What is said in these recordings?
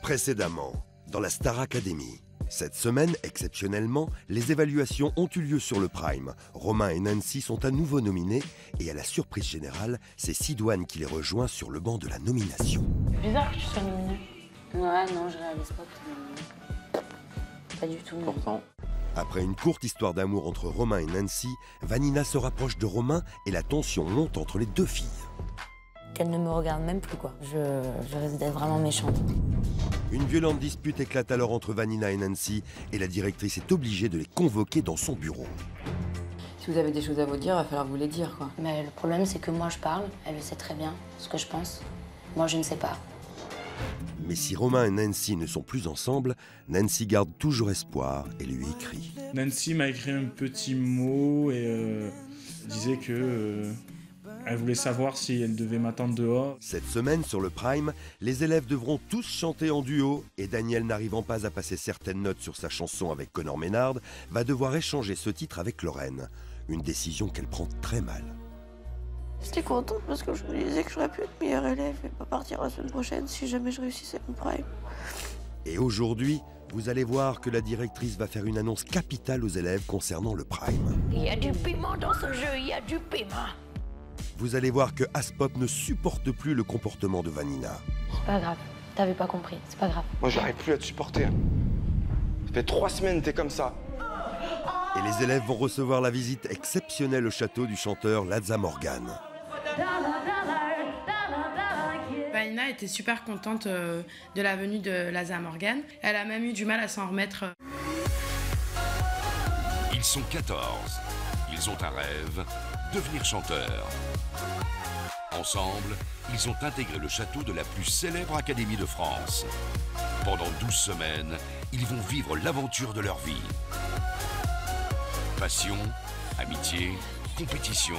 Précédemment, dans la Star Academy. Cette semaine, exceptionnellement, les évaluations ont eu lieu sur le Prime. Romain et Nancy sont à nouveau nominés et à la surprise générale, c'est Sidoine qui les rejoint sur le banc de la nomination. C'est bizarre que tu sois nominé. Ouais, non, je réalise pas que t'es nominé. Pas du tout. Pourtant. Après une courte histoire d'amour entre Romain et Nancy, Vanina se rapproche de Romain et la tension monte entre les deux filles. Qu'elle ne me regarde même plus, quoi. Je risque d'être vraiment méchante. Une violente dispute éclate alors entre Vanina et Nancy et la directrice est obligée de les convoquer dans son bureau. Si vous avez des choses à vous dire, il va falloir vous les dire, quoi. Mais le problème, c'est que moi, je parle. Elle le sait très bien, ce que je pense. Moi, je ne sais pas. Mais si Romain et Nancy ne sont plus ensemble, Nancy garde toujours espoir et lui écrit. Nancy m'a écrit un petit mot et disait que elle voulait savoir si elle devait m'attendre dehors. Cette semaine, sur le Prime, les élèves devront tous chanter en duo et Daniel, n'arrivant pas à passer certaines notes sur sa chanson avec Connor Ménard, va devoir échanger ce titre avec Lorraine. Une décision qu'elle prend très mal. J'étais contente parce que je me disais que j'aurais pu être meilleure élève et pas partir la semaine prochaine si jamais je réussissais mon Prime. Et aujourd'hui, vous allez voir que la directrice va faire une annonce capitale aux élèves concernant le Prime. Il y a du piment dans ce jeu, il y a du piment. Vous allez voir que Aspop ne supporte plus le comportement de Vanina. C'est pas grave. T'avais pas compris. C'est pas grave. Moi, j'arrive plus à te supporter. Ça fait 3 semaines que t'es comme ça. Et les élèves vont recevoir la visite exceptionnelle au château du chanteur Laza Morgan. Vanina était super contente de la venue de Laza Morgan. Elle a même eu du mal à s'en remettre. Ils sont 14. Ils ont un rêve, devenir chanteur. Ensemble, ils ont intégré le château de la plus célèbre académie de France. Pendant 12 semaines, ils vont vivre l'aventure de leur vie. Passion, amitié, compétition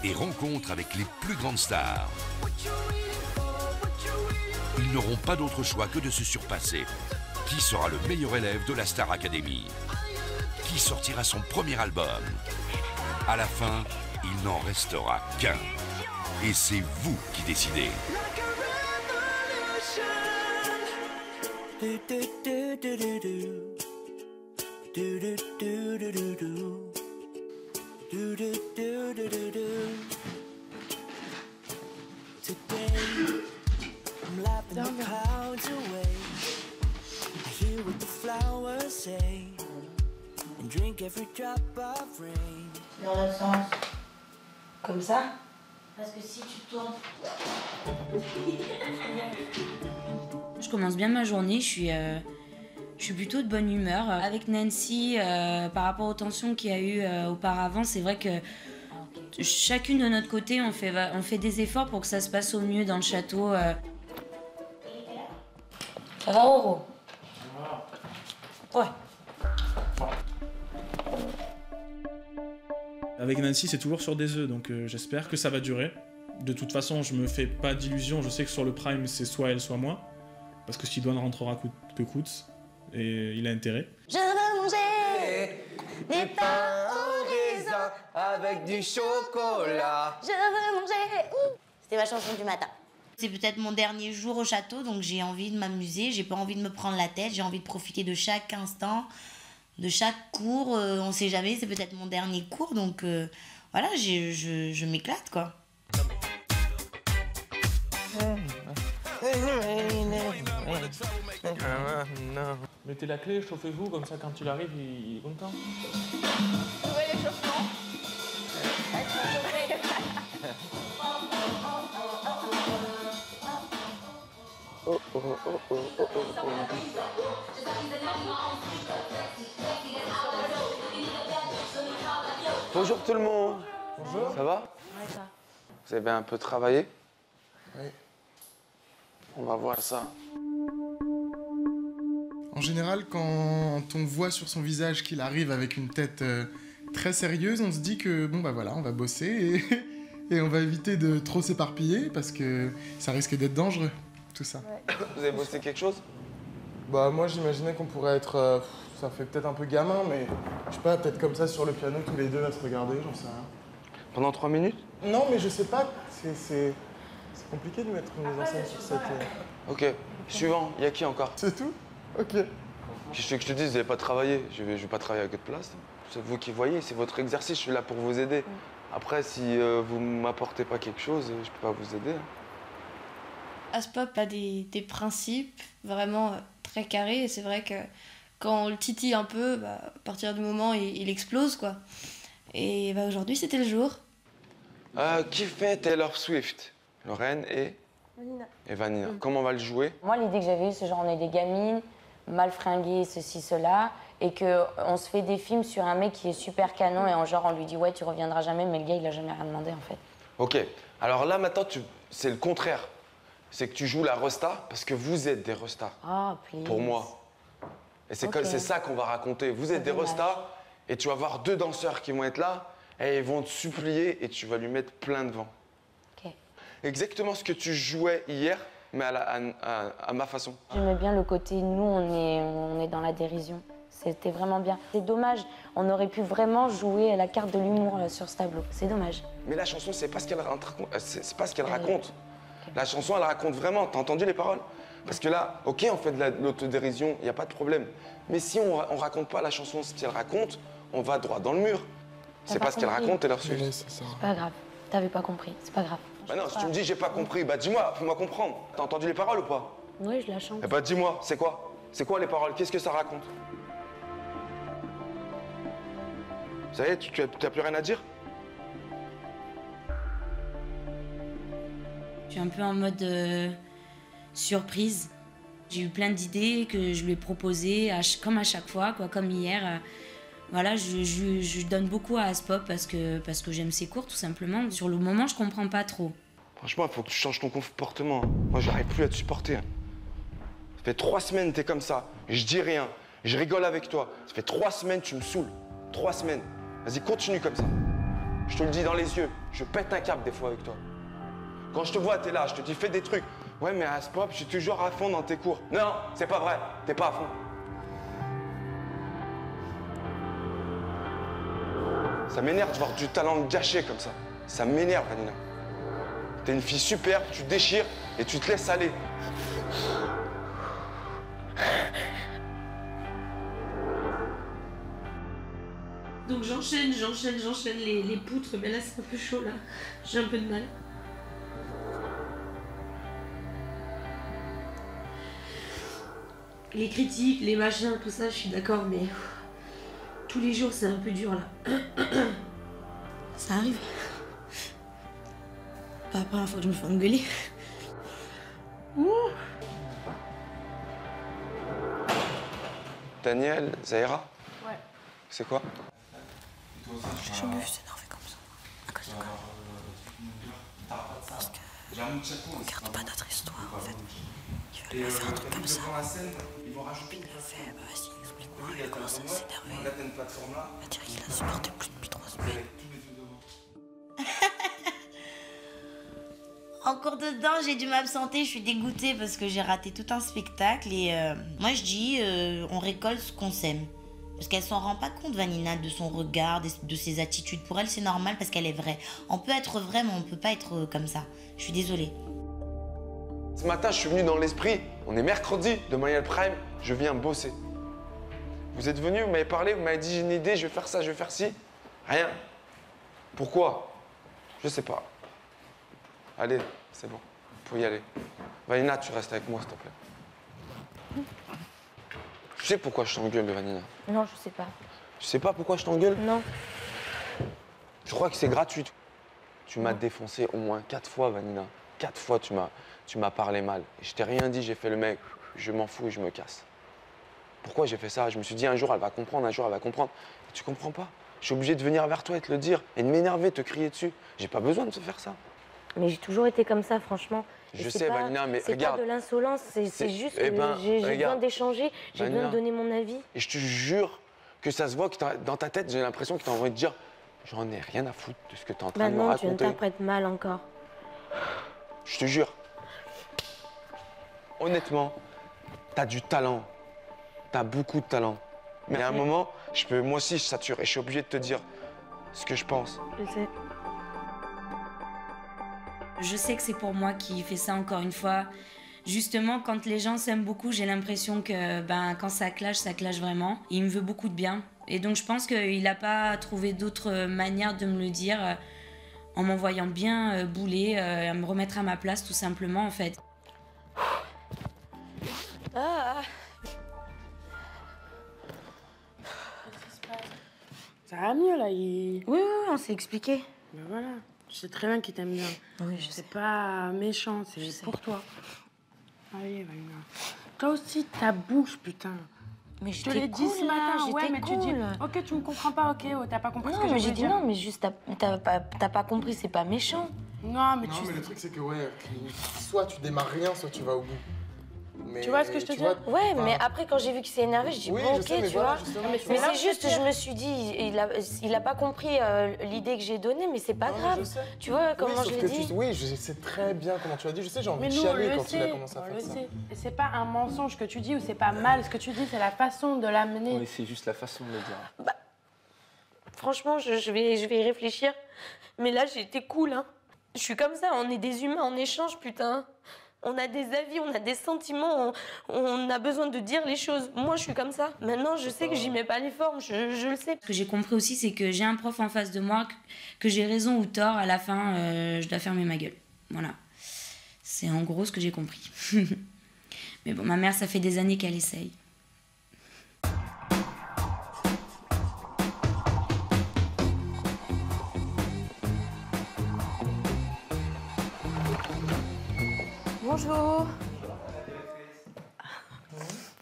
et rencontre avec les plus grandes stars. Ils n'auront pas d'autre choix que de se surpasser. Qui sera le meilleur élève de la Star Academy? Qui sortira son premier album? À la fin, il n'en restera qu'un. Et c'est vous qui décidez. Dans l'autre sens. Comme ça? Parce que si tu tournes... Je commence bien ma journée, je suis plutôt de bonne humeur. Avec Nancy, par rapport aux tensions qu'il y a eu auparavant, c'est vrai que chacune de notre côté, on fait des efforts pour que ça se passe au mieux dans le château. Ça va, Roro? Ouais. Avec Nancy, c'est toujours sur des œufs, donc j'espère que ça va durer. De toute façon, je me fais pas d'illusions, je sais que sur le Prime, c'est soit elle, soit moi. Parce que Sidoine rentrera coûte que coûte, et il a intérêt. Je veux manger des pains au raisin avec du chocolat. Je veux manger. C'était ma chanson du matin. C'est peut-être mon dernier jour au château, donc j'ai envie de m'amuser, j'ai pas envie de me prendre la tête, j'ai envie de profiter de chaque instant, de chaque cours. On sait jamais, c'est peut-être mon dernier cours, donc voilà, je m'éclate, quoi. Mettez la clé, chauffez-vous, comme ça quand il arrive, il est content. Nouvel échauffement. Oh, oh, oh, oh, oh, oh, oh. Bonjour tout le monde. Bonjour. Ça va? Ouais, ça. Vous avez un peu travaillé? Oui. On va voir ça. En général, quand on voit sur son visage qu'il arrive avec une tête très sérieuse, on se dit que bon bah voilà, on va bosser et on va éviter de trop s'éparpiller parce que ça risque d'être dangereux, tout ça. Ouais. Vous avez bossé quelque chose? Bah moi j'imaginais qu'on pourrait être, ça fait peut-être un peu gamin, mais je sais pas, peut-être comme ça sur le piano tous les deux à se regarder, j'en sais rien. Pendant 3 minutes? Non mais je sais pas, c'est compliqué de mettre une mise en scène sur cette... Ok, Suivant, il y a qui encore? C'est tout? Ok. Je te dis, vous n'allez pas travailler. Je vais pas travailler à votre place. C'est vous qui voyez, c'est votre exercice, je suis là pour vous aider. Après, si vous ne m'apportez pas quelque chose, je peux pas vous aider. Aspop a des principes vraiment très carrés et c'est vrai que quand on le titille un peu, bah, à partir du moment il explose quoi. Et bah, aujourd'hui c'était le jour. Qui fait Taylor Swift? Lorraine et Vanina. Comment on va le jouer? Moi, l'idée que j'avais eue, c'est genre on est des gamines, mal fringuées, ceci, cela, et qu'on se fait des films sur un mec qui est super canon et en genre on lui dit ouais tu reviendras jamais, mais le gars il a jamais rien demandé en fait. Ok, alors là maintenant c'est le contraire. C'est que tu joues la resta parce que vous êtes des restas. Ah, please. Pour moi. Et c'est ça qu'on va raconter. Vous êtes des restas et tu vas voir 2 danseurs qui vont être là et ils vont te supplier et tu vas lui mettre plein de vent. Ok. Exactement ce que tu jouais hier, mais à ma façon. J'aimais bien le côté, nous on est dans la dérision. C'était vraiment bien. C'est dommage, on aurait pu vraiment jouer à la carte de l'humour sur ce tableau. C'est dommage. Mais la chanson, c'est pas ce qu'elle raconte. C'est pas ce qu'elle raconte. La chanson, elle raconte vraiment. T'as entendu les paroles? Parce que là, ok, on fait de l'autodérision, il n'y a pas de problème. Mais si on raconte pas la chanson, ce qu'elle raconte, on va droit dans le mur. C'est pas ce qu'elle raconte, Taylor Swift. C'est pas grave. T'avais pas compris, c'est pas grave. Bah non, si tu me dis j'ai pas compris, bah dis-moi, fais-moi comprendre. T'as entendu les paroles ou pas? Oui, je la chante. Eh bah dis-moi, c'est quoi? C'est quoi les paroles? Qu'est-ce que ça raconte? Ça y est, tu as plus rien à dire? Je suis un peu en mode surprise. J'ai eu plein d'idées que je lui ai proposées, comme à chaque fois, quoi, comme hier. Voilà, je donne beaucoup à Aspop parce que j'aime ses cours, tout simplement. Sur le moment, je comprends pas trop. Franchement, il faut que tu changes ton comportement. Moi, j'arrive plus à te supporter. Ça fait 3 semaines, t'es comme ça. Je dis rien. Je rigole avec toi. Ça fait 3 semaines, tu me saoules. 3 semaines. Vas-y, continue comme ça. Je te le dis dans les yeux. Je pète un câble des fois avec toi. Quand je te vois, t'es là. Je te dis, fais des trucs. Ouais, mais à Aspop, je suis toujours à fond dans tes cours. Non, c'est pas vrai. T'es pas à fond. Ça m'énerve de voir du talent gâché comme ça. Ça m'énerve, Vanina. T'es une fille superbe, tu déchires et tu te laisses aller. Donc j'enchaîne les poutres, mais là c'est un peu chaud là. J'ai un peu de mal. Les critiques, les machins, tout ça, je suis d'accord, mais tous les jours c'est un peu dur là. Ça arrive. Pas la première fois que je me fais engueuler. Daniel, Zahira? Ouais. C'est quoi? J'ai jamais vu s'énerver comme ça. À cause de quoi? Parce que on regarde pas notre histoire en fait. Il veut me faire un truc comme ça. Et puis il a fait, bah vas-y, explique-moi. Il a commencé à s'énerver. On va dire qu'il a supporté plus depuis 3 semaines. Encore dedans, j'ai dû m'absenter, je suis dégoûtée parce que j'ai raté tout un spectacle et moi je dis on récolte ce qu'on sème. Parce qu'elle s'en rend pas compte, Vanina, de son regard, de ses attitudes. Pour elle, c'est normal parce qu'elle est vraie. On peut être vrai, mais on peut pas être comme ça. Je suis désolée. Ce matin, je suis venu dans l'esprit. On est mercredi, demain il y a le prime, je viens bosser. Vous êtes venu, vous m'avez parlé, vous m'avez dit j'ai une idée, je vais faire ça, je vais faire ci. Rien. Pourquoi? Je sais pas. Allez, c'est bon, vous pouvez y aller. Vanina, tu restes avec moi, s'il te plaît. Tu sais pourquoi je t'engueule, Vanina? Non, je sais pas. Tu sais pas pourquoi je t'engueule? Non. Je crois que c'est gratuit. Tu m'as défoncé au moins 4 fois, Vanina. 4 fois, tu m'as parlé mal. Et je t'ai rien dit, j'ai fait le mec, je m'en fous et je me casse. Pourquoi j'ai fait ça? Je me suis dit, un jour, elle va comprendre, un jour, elle va comprendre. Et tu comprends pas. Je suis obligé de venir vers toi et te le dire, et de m'énerver, te crier dessus. J'ai pas besoin de te faire ça. Mais j'ai toujours été comme ça, franchement. Je sais, Vanina, mais regarde. C'est pas de l'insolence, c'est juste que j'ai besoin regarde. d'échanger, j'ai besoin de donner mon avis. Et je te jure que ça se voit que dans ta tête, j'ai l'impression que tu as envie de dire j'en ai rien à foutre de ce que tu es en train de me raconter. Non, tu interprètes mal encore. Je te jure. Honnêtement, tu as du talent. Tu as beaucoup de talent. Mais à un moment, moi aussi, je sature et je suis obligé de te dire ce que je pense. Je sais. Je sais que c'est pour moi qui fait ça encore une fois. Justement, quand les gens s'aiment beaucoup, j'ai l'impression que quand ça clash vraiment. Il me veut beaucoup de bien. Et donc je pense qu'il n'a pas trouvé d'autre manière de me le dire en m'envoyant bien bouler, à me remettre à ma place tout simplement en fait. Ah. Ça va mieux là, Oui, on s'est expliqué. Ben voilà, je sais très bien qu'il t'aime bien. Oui, je sais. C'est pas méchant, c'est pour toi. Allez, Valina. Toi aussi, ta bouche, putain. Mais je te l'ai dit ce matin, ouais, mais tu dis, ok, tu me comprends pas, ok, t'as pas compris ce que je voulais dire. Non, mais j'ai dit non, mais juste, t'as pas compris, c'est pas méchant. Non, mais le truc, c'est que, soit tu démarres rien, soit tu vas au bout. Mais, tu vois ce que je te dis? Ouais, mais après, quand j'ai vu qu'il s'est énervé, je dis bon, ok, tu vois. Mais c'est juste, je me suis dit, il a pas compris l'idée que j'ai donnée, mais c'est pas grave. Tu vois comment je l'ai dit? Oui, je sais très bien comment tu l'as dit. Je sais, j'ai envie de chialer quand il a commencé à faire ça. Et c'est pas un mensonge que tu dis ou c'est pas mal ce que tu dis, c'est la façon de l'amener. Oui, c'est juste la façon de le dire. Franchement, je vais y réfléchir. Mais là, j'ai été cool, hein. Je suis comme ça, on est des humains en échange, putain. On a des avis, on a des sentiments, on a besoin de dire les choses. Moi, je suis comme ça. Maintenant, je sais que j'y mets pas les formes, je le sais. Ce que j'ai compris aussi, c'est que j'ai un prof en face de moi, que j'ai raison ou tort, à la fin, je dois fermer ma gueule. Voilà. C'est en gros ce que j'ai compris. Mais bon, ma mère, ça fait des années qu'elle essaye. Bonjour.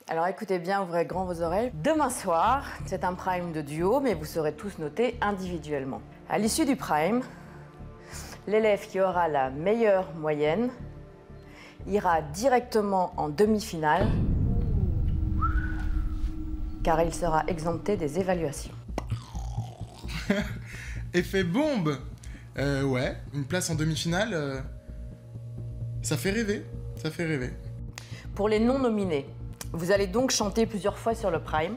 Alors écoutez bien, ouvrez grand vos oreilles. Demain soir, c'est un prime de duo, mais vous serez tous notés individuellement. À l'issue du prime, l'élève qui aura la meilleure moyenne ira directement en demi-finale, car il sera exempté des évaluations. Effet bombe. Ouais, une place en demi-finale, ça fait rêver, ça fait rêver. Pour les non-nominés, vous allez donc chanter plusieurs fois sur le prime,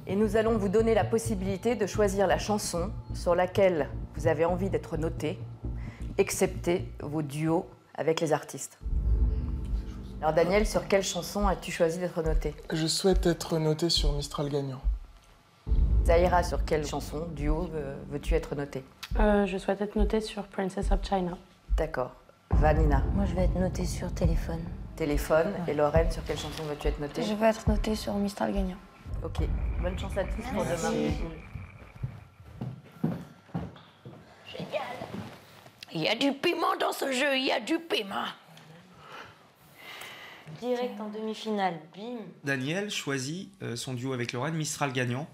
et nous allons vous donner la possibilité de choisir la chanson sur laquelle vous avez envie d'être noté, excepté vos duos avec les artistes. Alors Daniel, sur quelle chanson as-tu choisi d'être noté? Je souhaite être noté sur Mistral gagnant. Zahira, sur quelle chanson, duo, veux-tu être noté? Je souhaite être notée sur Princess of China. D'accord. Vanina? Moi, je vais être notée sur Téléphone. Téléphone. Ouais. Et Lorraine, sur quelle chanson veux-tu être notée? Je vais être notée sur Mistral gagnant. Ok. Bonne chance à tous pour demain. Génial. Il y a du piment dans ce jeu, il y a du piment. Direct en demi-finale, bim. Daniel choisit son duo avec Lorraine, Mistral gagnant.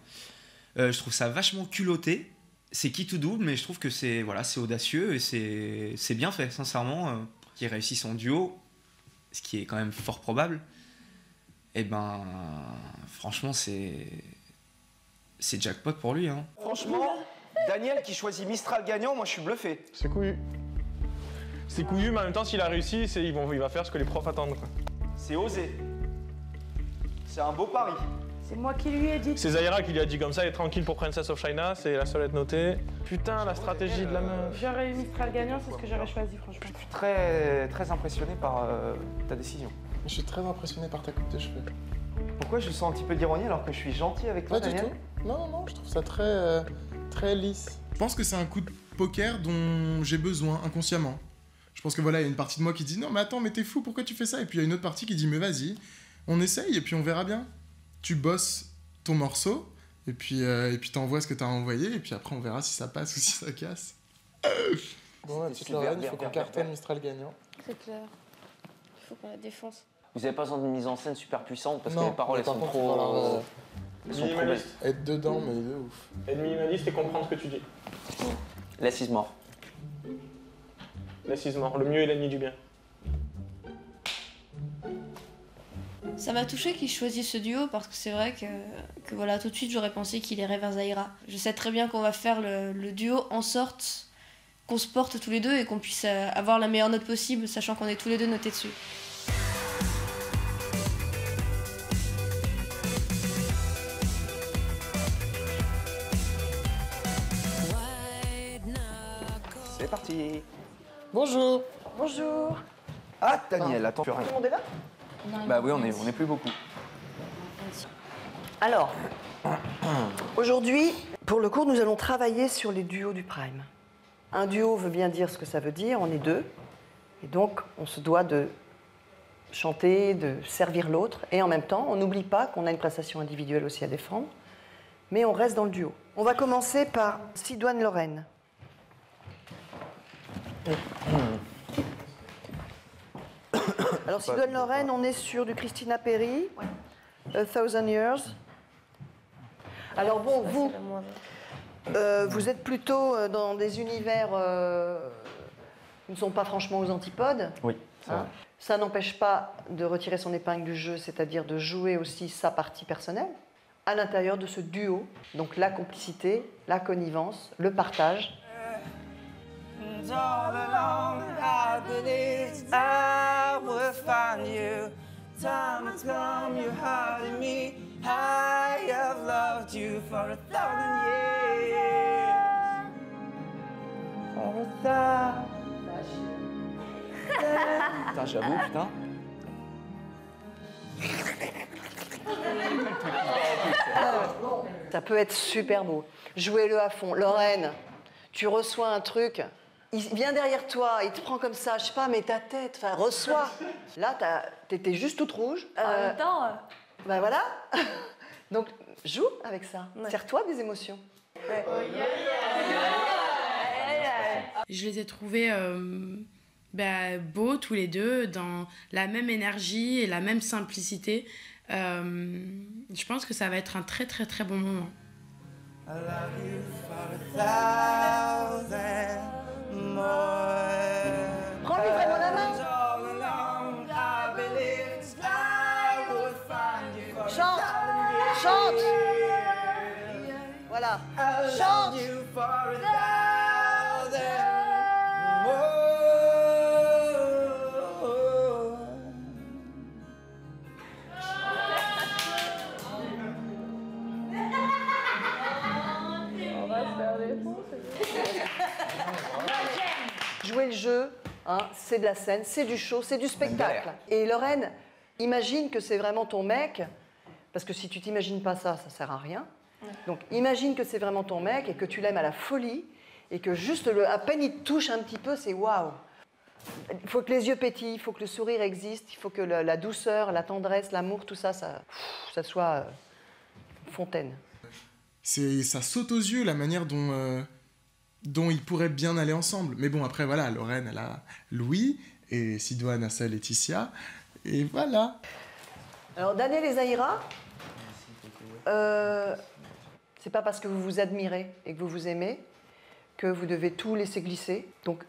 Je trouve ça vachement culotté. C'est qui tout double, mais je trouve que c'est audacieux et c'est bien fait, sincèrement. Qu'il réussit son duo, ce qui est quand même fort probable. Et franchement, c'est jackpot pour lui. Hein. Franchement, Daniel qui choisit Mistral gagnant, moi je suis bluffé. C'est couillu. C'est couillu, mais en même temps, s'il a réussi, il va faire ce que les profs attendent. Quoi. C'est osé. C'est un beau pari. C'est moi qui lui ai dit. C'est Zahira qui lui a dit comme ça, et tranquille pour Princess of China, c'est la seule à être notée. Putain, la stratégie de la meuf. J'aurais eu Mistral gagnant, c'est ce que j'aurais choisi, franchement. Je suis très, très impressionné par ta décision. Je suis très impressionné par ta coupe de cheveux. Pourquoi je sens un petit peu d'ironie alors que je suis gentil avec toi, Daniel? Pas du tout. Non, je trouve ça très lisse. Je pense que c'est un coup de poker dont j'ai besoin inconsciemment. Je pense que voilà, il y a une partie de moi qui dit non mais attends, mais t'es fou, pourquoi tu fais ça? Et puis il y a une autre partie qui dit mais vas-y, on essaye et puis on verra bien. Tu bosses ton morceau et puis t'envoies ce que t'as envoyé et puis après on verra si ça passe ou si ça casse. Bon, la petite Lorraine, il faut qu'on cartonne Mistral gagnant. C'est clair. Il faut qu'on la défonce. Vous n'avez pas besoin d'une mise en scène super puissante parce que Non, les paroles elles par sont contre, trop... Elles sont trop belles. Être dedans, mais de ouf. Être minimaliste et comprendre ce que tu dis. L'assise mort. L'assise mort, le mieux est l'ennemi du bien. Ça m'a touché qu'il choisisse ce duo parce que c'est vrai que voilà, tout de suite j'aurais pensé qu'il irait vers Zahira. Je sais très bien qu'on va faire le duo en sorte qu'on se porte tous les deux et qu'on puisse avoir la meilleure note possible, sachant qu'on est tous les deux notés dessus. C'est parti. Bonjour. Bonjour. Ah, Daniel, attends. Tout le monde est là? Bah oui, on est plus beaucoup. Alors, aujourd'hui, pour le cours, nous allons travailler sur les duos du prime. Un duo veut bien dire ce que ça veut dire, on est deux. Et donc, on se doit de chanter, de servir l'autre. Et en même temps, on n'oublie pas qu'on a une prestation individuelle aussi à défendre. Mais on reste dans le duo. On va commencer par Sidoine Lorraine. Alors, Sidoine Lorraine, on est sur du Christina Perri, A Thousand Years. Alors bon, vous êtes plutôt dans des univers qui ne sont pas franchement aux antipodes. Oui, hein. Ça n'empêche pas de retirer son épingle du jeu, c'est-à-dire de jouer aussi sa partie personnelle à l'intérieur de ce duo. Donc la complicité, la connivence, le partage. And all along I believed I would find you. Time has come, you're hiding me. I have loved you for 1,000 years. For 1,000. Putain, j'avoue, putain. Ça peut être super beau. Jouez-le à fond. Lorraine, tu reçois un truc, il vient derrière toi, il te prend comme ça, je sais pas, mais ta tête, enfin, reçois. Là, t'étais juste toute rouge. En même temps... Ben voilà. Donc, joue avec ça. Serre-toi des émotions. Ouais. Je les ai trouvés beaux tous les deux, dans la même énergie et la même simplicité. Je pense que ça va être un très très très bon moment. I love you for 1,000 more. Prends-lui vraiment la main. All along I believed I would find you for Chante. 1,000 Chante. years. Voilà. I Chante. love you for 1,000 more. Jouer le jeu, hein, c'est de la scène, c'est du show, c'est du spectacle. Et Lorraine, imagine que c'est vraiment ton mec, parce que si tu t'imagines pas ça, ça sert à rien. Donc imagine que c'est vraiment ton mec et que tu l'aimes à la folie et que juste à peine il te touche un petit peu, c'est waouh. Il faut que les yeux pétillent, il faut que le sourire existe, il faut que la douceur, la tendresse, l'amour, tout ça, ça soit fontaine. Ça saute aux yeux la manière dont ils pourraient bien aller ensemble. Mais bon, après, voilà, Lorraine, elle a Louis, et Sidoine a sa Laetitia, et voilà. Alors, Daniel et Zahira, c'est pas parce que vous vous admirez et que vous vous aimez que vous devez tout laisser glisser. Donc,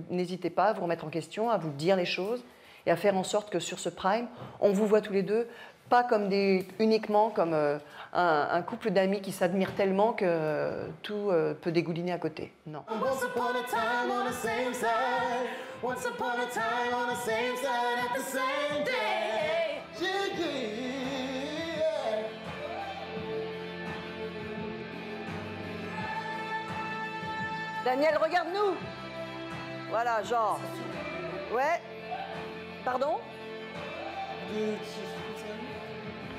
n'hésitez pas à vous remettre en question, à vous dire les choses, et à faire en sorte que sur ce prime, on vous voit tous les deux, pas comme uniquement comme un couple d'amis qui s'admirent tellement que tout peut dégouliner à côté. Non. Once upon a time on the same side. Once upon a time on the same side at the same day. Daniel, regarde-nous. Voilà, genre. Ouais. Pardon?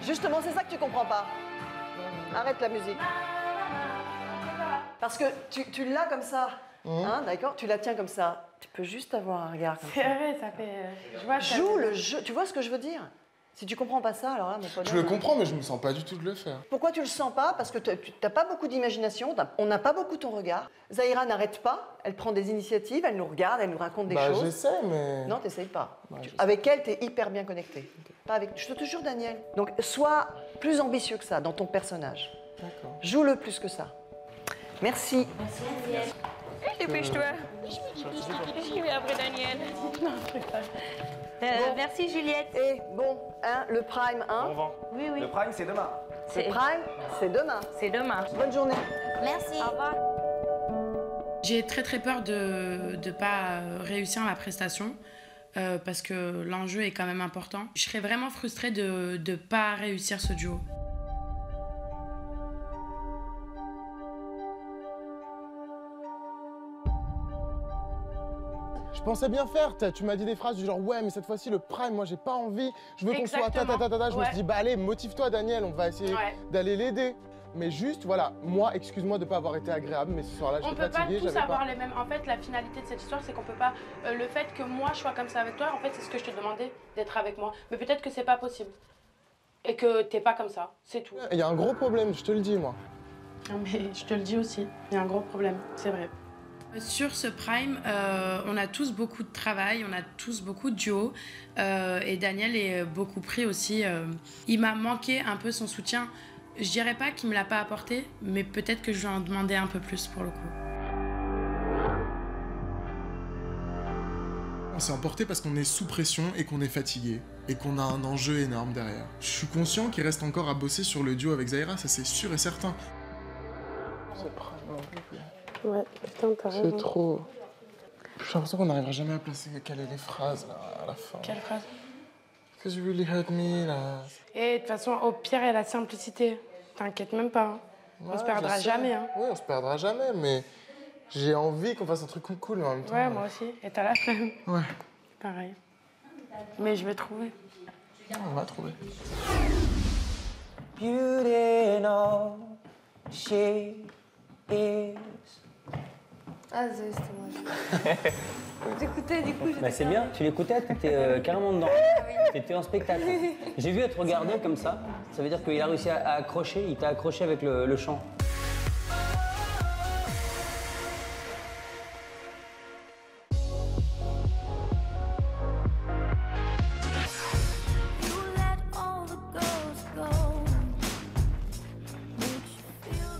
Justement, c'est ça que tu comprends pas. Arrête la musique. Parce que tu l'as comme ça, hein, d'accord? Tu la tiens comme ça. Tu peux juste avoir un regard comme ça. C'est vrai, ça fait... Je vois Joue le jeu. Tu vois ce que je veux dire? Si tu comprends pas ça, alors là, mon pote. Je le comprends, mais je me sens pas du tout de le faire. Pourquoi tu le sens pas? Parce que tu n'as pas beaucoup d'imagination, on n'a pas beaucoup ton regard. Zahira n'arrête pas, elle prend des initiatives, elle nous regarde, elle nous raconte des choses. J'essaie, mais... Non, t'essayes pas. Avec elle, t'es hyper bien connecté. Pas avec... Je te jure, Daniel. Donc, sois plus ambitieux que ça dans ton personnage. D'accord. Joue-le plus que ça. Merci. Merci, Daniel. Dépêche-toi. J'y vais après Daniel. Non, merci Juliette. Et bon, hein, le prime 1. Oui, oui. Le prime, c'est demain. Le prime, c'est demain. C'est demain. Bonne journée. Merci. Au revoir. J'ai très très peur de ne pas réussir ma prestation parce que l'enjeu est quand même important. Je serais vraiment frustrée de ne pas réussir ce duo. Je pensais bien faire. Tu m'as dit des phrases du genre ouais, mais cette fois-ci le prime, moi j'ai pas envie. Je veux qu'on soit ta. Je me suis dit bah allez, motive-toi Daniel, on va essayer d'aller l'aider. Mais juste, voilà, moi, excuse-moi de ne pas avoir été agréable, mais ce soir-là, j'étais fatigué. On peut pas tous avoir les mêmes. En fait, la finalité de cette histoire, c'est qu'on peut pas. Le fait que moi je sois comme ça avec toi, en fait, c'est ce que je te demandais d'être avec moi. Mais peut-être que c'est pas possible. Et que t'es pas comme ça, c'est tout. Il y a un gros problème, je te le dis, moi. Non, mais je te le dis aussi, il y a un gros problème, c'est vrai. Sur ce Prime, on a tous beaucoup de travail, on a tous beaucoup de duos. Et Daniel est beaucoup pris aussi. Il m'a manqué un peu son soutien. Je dirais pas qu'il me l'a pas apporté, mais peut-être que je lui en demandais un peu plus pour le coup. On s'est emporté parce qu'on est sous pression et qu'on est fatigué. Et qu'on a un enjeu énorme derrière. Je suis conscient qu'il reste encore à bosser sur le duo avec Zaira, ça c'est sûr et certain. Ouais, putain, t'as raison. C'est trop... J'ai l'impression qu'on n'arrivera jamais à caler les phrases là, à la fin. Quelle phrase? Because you really hurt me là. Et de toute façon, au pire, il y a la simplicité. T'inquiète même pas. Hein. On se perdra jamais. Hein. Oui, on se perdra jamais, mais j'ai envie qu'on fasse un truc cool en même temps. Ouais, moi aussi. Et t'as la flemme. Ouais. Pareil. Mais je vais trouver. On va trouver. Beauty, no, she is. Ah, c'était moi. J'écoutais du coup. Bah c'est bien, tu l'écoutais, t'étais carrément dedans. T'étais en spectacle. J'ai vu être regardé comme ça. Ça veut dire qu'il a réussi à accrocher, il t'a accroché avec le chant.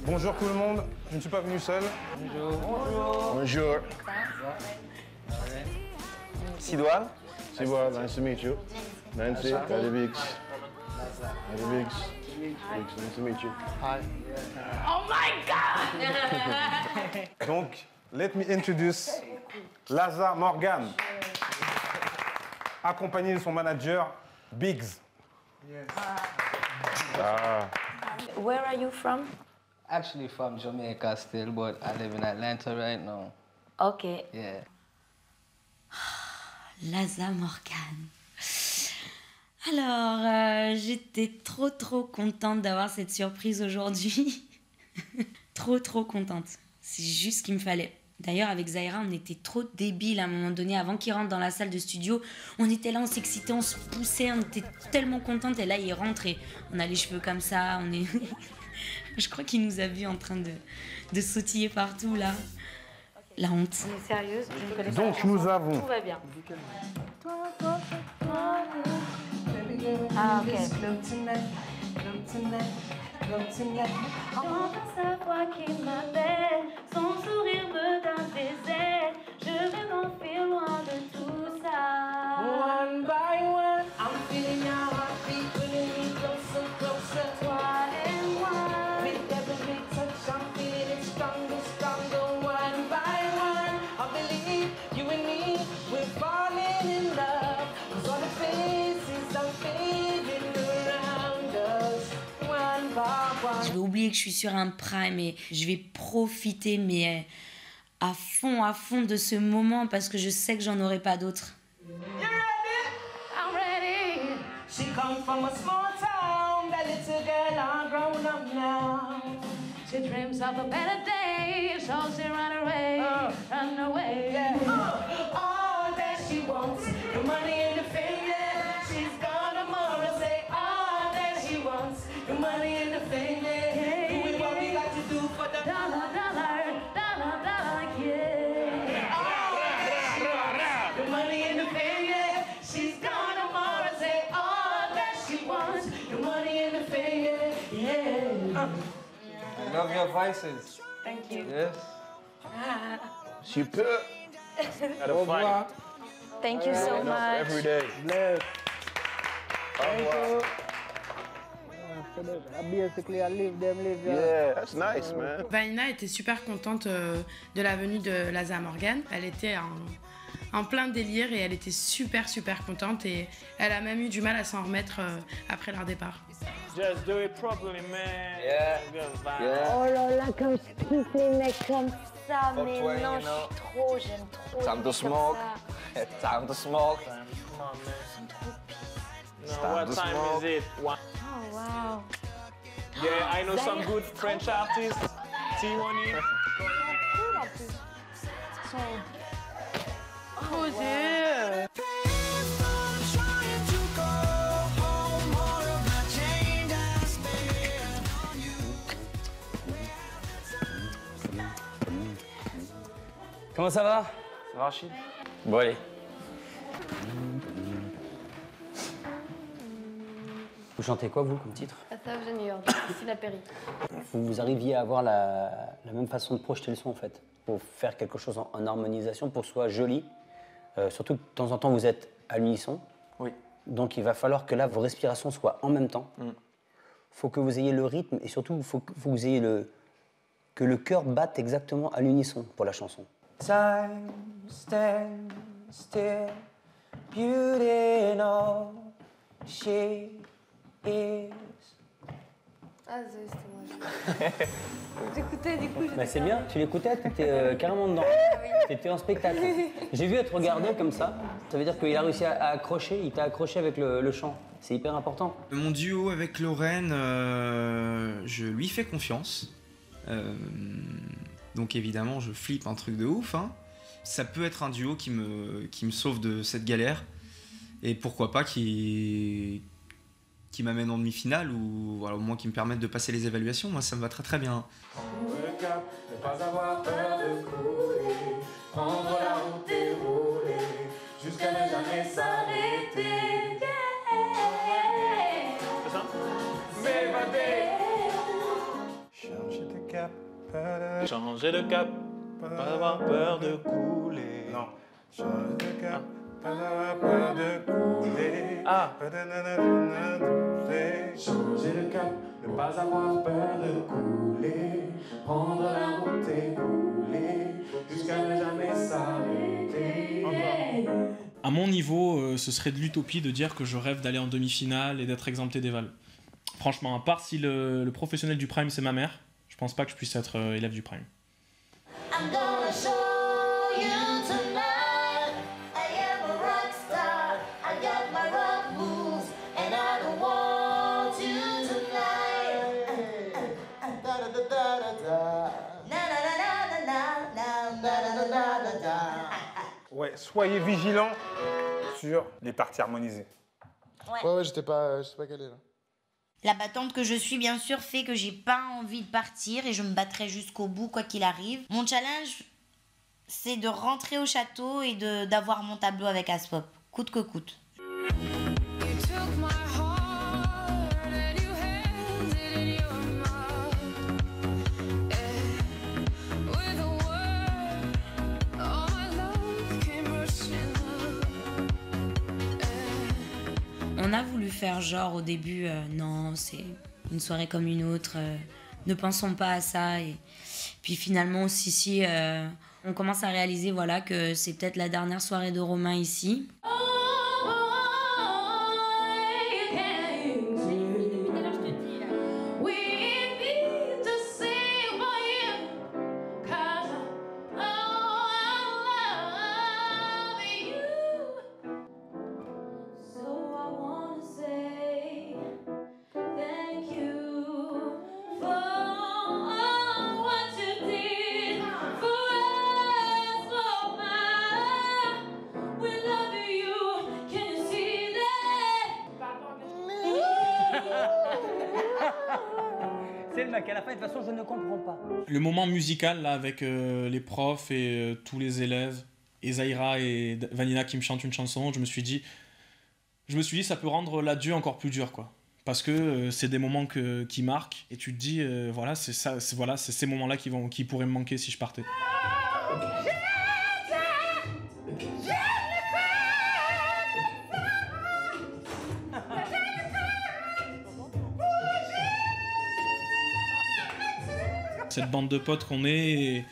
Bonjour tout le monde, je ne suis pas venu seul. Bonjour. Bonjour. Sidoine. Sidoine, nice to meet you. Nancy, Biggs. Biggs. Nice to meet you. Hi. Oh my God! Donc, let me introduce Laza Morgan, accompagné de son manager, Biggs. Yes. Ah. Where are you from? Actually from Jamaica still, but I live in Atlanta right now. Okay. Yeah. Laza Morgan. Alors, j'étais trop contente d'avoir cette surprise aujourd'hui. trop contente. C'est juste ce qu'il me fallait. D'ailleurs, avec Zaira, on était trop débiles à un moment donné. Avant qu'il rentre dans la salle de studio, on était là, on s'excitait, on se poussait, on était tellement contentes. Et là, il rentre et on a les cheveux comme ça. On est... Je crois qu'il nous a vus en train de sautiller partout, là. La honte. On est sérieuse, je ne connais pas. Donc, nous avons... Tout va bien. Ah, ok. J'entends sa voix qui m'appelle, son sourire me donne des ailes. Je veux m'enfuir loin de tout ça. One by one, I'm feeling your heartbeat, pulling me closer, closer. Toi et moi, with every touch, I'm feeling it stronger, stronger. One by one, I believe you and me, we're falling in love. 'Cause all the faces are fading around us. One by one. Je vais oublier que je suis sur un prime et je vais profiter, mais à fond de ce moment parce que je sais que j'en aurai pas d'autres. I'm ready. She come from a small town. That little girl all grown up now. she dreams of a better day, so she run away, run away. Yeah. All that she wants, the money and the fame. Yeah. She's gone tomorrow. Say all that she wants, the money and the fame. Yeah. Doing what we got to do for the dollar, yeah. The money and the fame. Yeah. She's gone tomorrow. Say all that she wants, the money and the fame. Yeah. I love your voices. Thank you. Yes. Super. At a Au fight. revoir. Thank you so much. Every day. Bless. Au revoir. Basically, I live them, live Yeah, that's nice, man. Vanina était super contente de la venue de Laza Morgan. Elle était en plein délire et elle était super contente et elle a même eu du mal à s'en remettre après leur départ. Just do it properly, man. Yeah. Oh là là, comme je kiffe les mecs comme ça, mais Fuck toi, non, you know. je suis trop, j'aime trop. Time les to mecs comme smoke. ça. Time to smoke. No, what time is it? One. Oh, wow. Yeah, I know some good French artists. T1E. Oh Dieu. Comment ça va? Ça va, Rachid? Bon, allez. Vous chantez quoi, vous, comme titre? A Thousand Years, Christina Perry. Vous arriviez à avoir la même façon de projeter le son, en fait, pour faire quelque chose en harmonisation, pour que ce soit joli. Surtout que de temps en temps, vous êtes à l'unisson. Oui. Donc, il va falloir que là, vos respirations soient en même temps. Il faut que vous ayez le rythme et surtout, il faut que vous ayez que le cœur batte exactement à l'unisson pour la chanson. Time stand still, beauty in all she is. Ah, c'était moi. J'écoutais, du coup. Bah, c'est bien, tu l'écoutais, t'étais carrément dedans. T'étais en spectacle. J'ai vu être regardé comme ça. Ça veut dire qu'il a réussi à accrocher, il t'a accroché avec le chant. C'est hyper important. Mon duo avec Lorraine, je lui fais confiance. Donc évidemment, je flippe un truc de ouf. Hein. Ça peut être un duo qui me sauve de cette galère. Et pourquoi pas qui m'amène en demi-finale ou voilà, au moins qui me permette de passer les évaluations. Moi, ça me va très très bien. Le cap, ne pas avoir peur de couler, prendre la route et rouler, jusqu'à ne jamais s'arrêter. C'est ça? M'évader. Changer de cap, changer de cap, pas avoir peur de couler. Non. Changer de cap, pas avoir peur de couler. Ah. Changer de cap, ne pas avoir peur de couler, prendre la route et couler, jusqu'à ne jamais s'arrêter. À mon niveau, ce serait de l'utopie de dire que je rêve d'aller en demi-finale et d'être exempté d'éval. Franchement, à part si le professionnel du Prime c'est ma mère, je pense pas que je puisse être élève du Prime. I'm gonna show you tonight. I am a rock star. I got my rock moves, and I don't want you tonight. Da da da da da da. Na na na na na na na na na na. Ouais, soyez vigilants sur les parties harmonisées. Ouais, j'étais pas calé là. La battante que je suis, bien sûr, fait que j'ai pas envie de partir et je me battrai jusqu'au bout, quoi qu'il arrive. Mon challenge, c'est de rentrer au château et d'avoir mon tableau avec Aspop, coûte que coûte. On a voulu faire genre au début, non, c'est une soirée comme une autre, ne pensons pas à ça. Et puis finalement, si, on commence à réaliser voilà, que c'est peut-être la dernière soirée de Romain ici. C'est le mec, à la fin, de toute façon, je ne comprends pas. Le moment musical là avec les profs et tous les élèves, et Zaira et Vanina qui me chantent une chanson, je me suis dit ça peut rendre l'adieu encore plus dur quoi. Parce que c'est des moments qui marquent et tu te dis voilà, c'est ces moments-là qui pourraient me manquer si je partais. Cette bande de potes qu'on est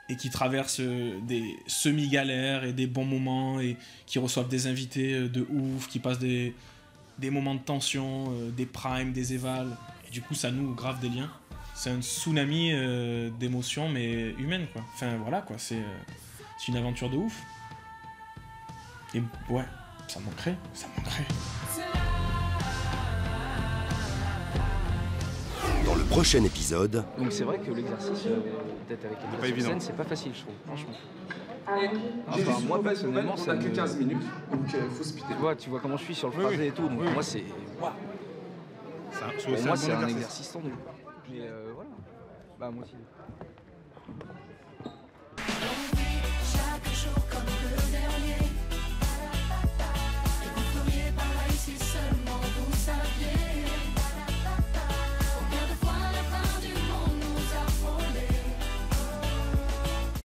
et qui traversent des semi-galères et des bons moments et qui reçoivent des invités de ouf, qui passent des moments de tension, des primes, des évals. Et du coup, ça noue grave des liens. C'est un tsunami d'émotions, mais humaines, quoi. Enfin, voilà, quoi. C'est une aventure de ouf. Et ouais, ça manquerait. Dans le prochain épisode, Donc c'est vrai que l'exercice d'être avec quelqu'un sur scène, c'est pas facile, je trouve, franchement. Enfin, moi personnellement, ça que 15 minutes, donc faut se piquer. Tu vois comment je suis sur le phrasé et tout, donc moi c'est... Pour moi c'est un exercice tendu. Mais voilà, bah moi aussi. Chaque jour comme le dernier.